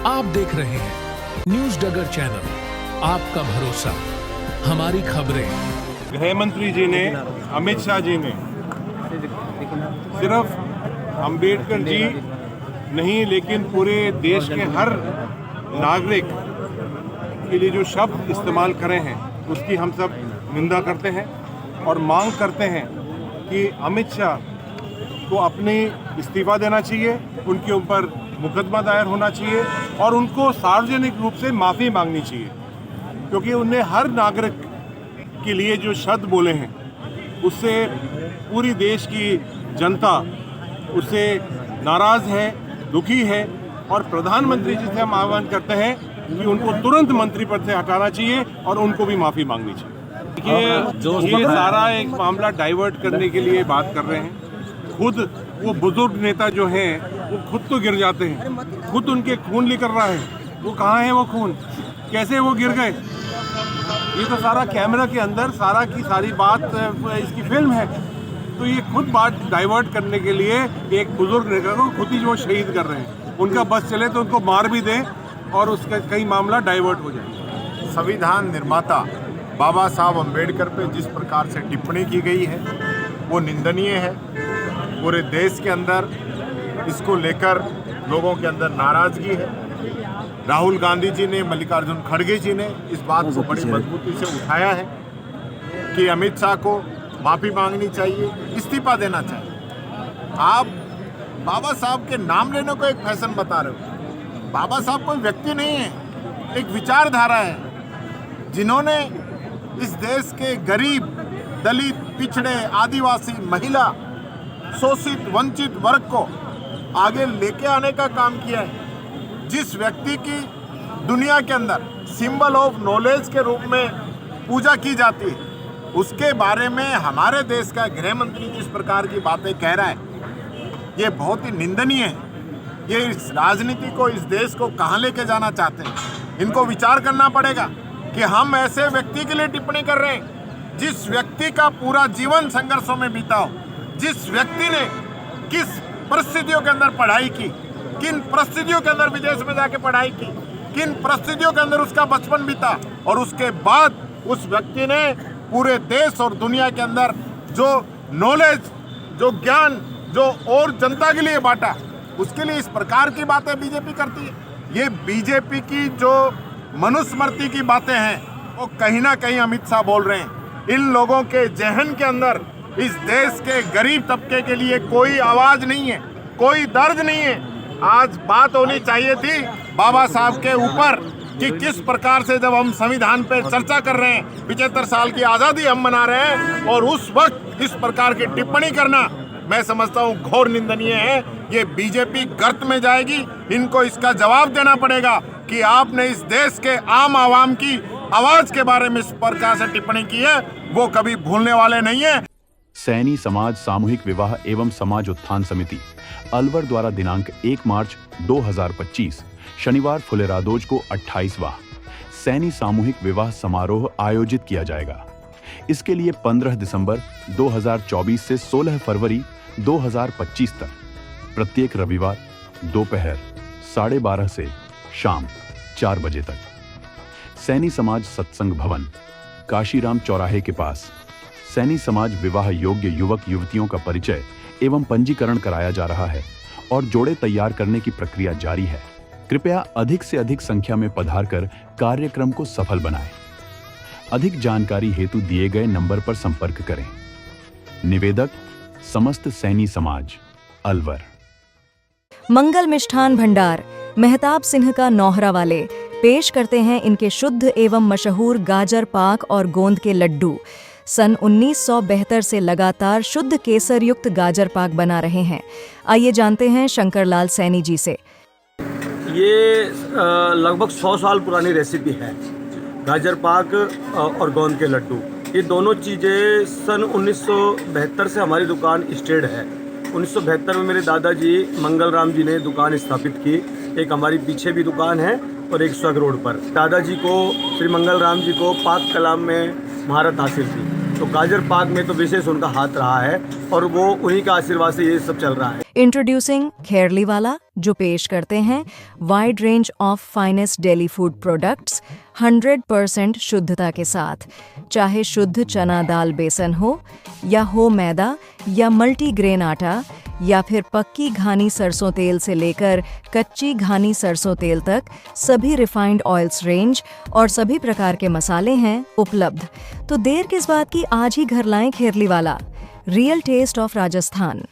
आप देख रहे हैं न्यूज डगर चैनल, आपका भरोसा, हमारी खबरें। गृह मंत्री जी ने, अमित शाह जी ने सिर्फ अंबेडकर जी नहीं, लेकिन पूरे देश के हर नागरिक के लिए जो शब्द इस्तेमाल करे हैं उसकी हम सब निंदा करते हैं और मांग करते हैं कि अमित शाह को अपनी इस्तीफा देना चाहिए, उनके ऊपर मुकदमा दायर होना चाहिए और उनको सार्वजनिक रूप से माफ़ी मांगनी चाहिए, क्योंकि उन्हें हर नागरिक के लिए जो शब्द बोले हैं उससे पूरी देश की जनता उससे नाराज़ है, दुखी है और प्रधानमंत्री जी से हम आह्वान करते हैं कि उनको तुरंत मंत्री पद से हटाना चाहिए और उनको भी माफ़ी मांगनी चाहिए। देखिए, ये सारा एक मामला डाइवर्ट करने के लिए बात कर रहे हैं। खुद वो बुजुर्ग नेता जो हैं वो खुद तो गिर जाते हैं, खुद उनके खून निकल रहा है, वो कहाँ है वो खून, कैसे वो गिर गए, ये तो सारा कैमरा के अंदर सारा की सारी बात इसकी फिल्म है। तो ये खुद बात डाइवर्ट करने के लिए एक बुजुर्ग नेता को खुद ही जो शहीद कर रहे हैं, उनका बस चले तो उनको मार भी दें और उसका कई मामला डाइवर्ट हो जाए। संविधान निर्माता बाबा साहब अम्बेडकर पे जिस प्रकार से टिप्पणी की गई है वो निंदनीय है। पूरे देश के अंदर इसको लेकर लोगों के अंदर नाराजगी है। राहुल गांधी जी ने, मल्लिकार्जुन खड़गे जी ने इस बात को बड़ी मजबूती से उठाया है कि अमित शाह को माफ़ी मांगनी चाहिए, इस्तीफा देना चाहिए। आप बाबा साहब के नाम लेने को एक फैशन बता रहे हो। बाबा साहब कोई व्यक्ति नहीं है, एक विचारधारा है जिन्होंने इस देश के गरीब, दलित, पिछड़े, आदिवासी, महिला, शोषित, वंचित वर्ग को आगे लेके आने का काम किया है। जिस व्यक्ति की दुनिया के अंदर सिंबल ऑफ नॉलेज के रूप में पूजा की जाती है, उसके बारे में हमारे देश का गृह मंत्री जिस प्रकार की बातें कह रहा है, ये बहुत ही निंदनीय है। ये इस राजनीति को, इस देश को कहाँ लेके जाना चाहते हैं। इनको विचार करना पड़ेगा कि हम ऐसे व्यक्ति के लिए टिप्पणी कर रहे हैं जिस व्यक्ति का पूरा जीवन संघर्षों में बीता हो, जिस व्यक्ति ने किस परिस्थितियों के अंदर पढ़ाई की, किन परिस्थितियों के अंदर विदेश में जाके पढ़ाई की, किन परिस्थितियों के अंदर उसका बचपन बीता और उसके बाद उस व्यक्ति ने पूरे देश और दुनिया के अंदर जो नॉलेज, जो ज्ञान, जो और जनता के लिए बांटा, उसके लिए इस प्रकार की बातें बीजेपी करती है। ये बीजेपी की जो मनुस्मृति की बातें हैं वो कहीं ना कहीं अमित शाह बोल रहे हैं। इन लोगों के जहन के अंदर इस देश के गरीब तबके के लिए कोई आवाज़ नहीं है, कोई दर्द नहीं है। आज बात होनी चाहिए थी बाबा साहब के ऊपर कि किस प्रकार से जब हम संविधान पे चर्चा कर रहे हैं, 75 साल की आज़ादी हम मना रहे हैं और उस वक्त इस प्रकार की टिप्पणी करना मैं समझता हूँ घोर निंदनीय है। ये बीजेपी गर्त में जाएगी, इनको इसका जवाब देना पड़ेगा कि आपने इस देश के आम आवाम की आवाज के बारे में इस प्रकार से टिप्पणी की है, वो कभी भूलने वाले नहीं है। सैनी समाज सामूहिक विवाह एवं समाज उत्थान समिति अलवर द्वारा दिनांक 1 मार्च 2025 शनिवार फुलेरादोज को 28वां सैनी सामूहिक विवाह समारोह आयोजित किया जाएगा। इसके लिए 15 दिसंबर 2024 से 16 फरवरी 2025 तक प्रत्येक रविवार दोपहर 12:30 से शाम 4 बजे तक सैनी समाज सत्संग भवन, काशीराम चौराहे के पास सैनी समाज विवाह योग्य युवक युवतियों का परिचय एवं पंजीकरण कराया जा रहा है और जोड़े तैयार करने की प्रक्रिया जारी है। कृपया अधिक से अधिक संख्या में पधारकर कार्यक्रम को सफल बनाएं। अधिक जानकारी हेतु दिए गए नंबर पर संपर्क करें। निवेदक समस्त सैनी समाज, अलवर। मंगल मिष्ठान भंडार मेहताब सिंह का नौहरा वाले पेश करते हैं इनके शुद्ध एवं मशहूर गाजर पाक और गोंद के लड्डू। सन 1972 से लगातार शुद्ध केसर युक्त गाजर पाक बना रहे हैं। आइए जानते हैं शंकरलाल सैनी जी से। ये लगभग 100 साल पुरानी रेसिपी है। गाजर पाक और गोंद के लड्डू, ये दोनों चीज़ें सन 1972 से हमारी दुकान स्टेड है। 1972 में मेरे दादाजी मंगल राम जी ने दुकान स्थापित की। एक हमारी पीछे भी दुकान है और एक स्वग रोड पर। दादाजी को, श्री मंगल राम जी को पाक कला में महारत हासिल थी, तो गाजर पाक में तो विशेष उनका हाथ रहा है और वो उन्हीं का आशीर्वाद से ये सब चल रहा है। इंट्रोड्यूसिंग खेरलीवाला, जो पेश करते हैं wide range of finest daily food products 100% शुद्धता के साथ। चाहे शुद्ध चना दाल बेसन हो मैदा या मल्टीग्रेन आटा या फिर पक्की घानी सरसों तेल से लेकर कच्ची घानी सरसों तेल तक, सभी रिफाइंड ऑयल्स रेंज और सभी प्रकार के मसाले हैं उपलब्ध। तो देर किस बात की, आज ही घर लाएं Kherliwala. Real taste of Rajasthan.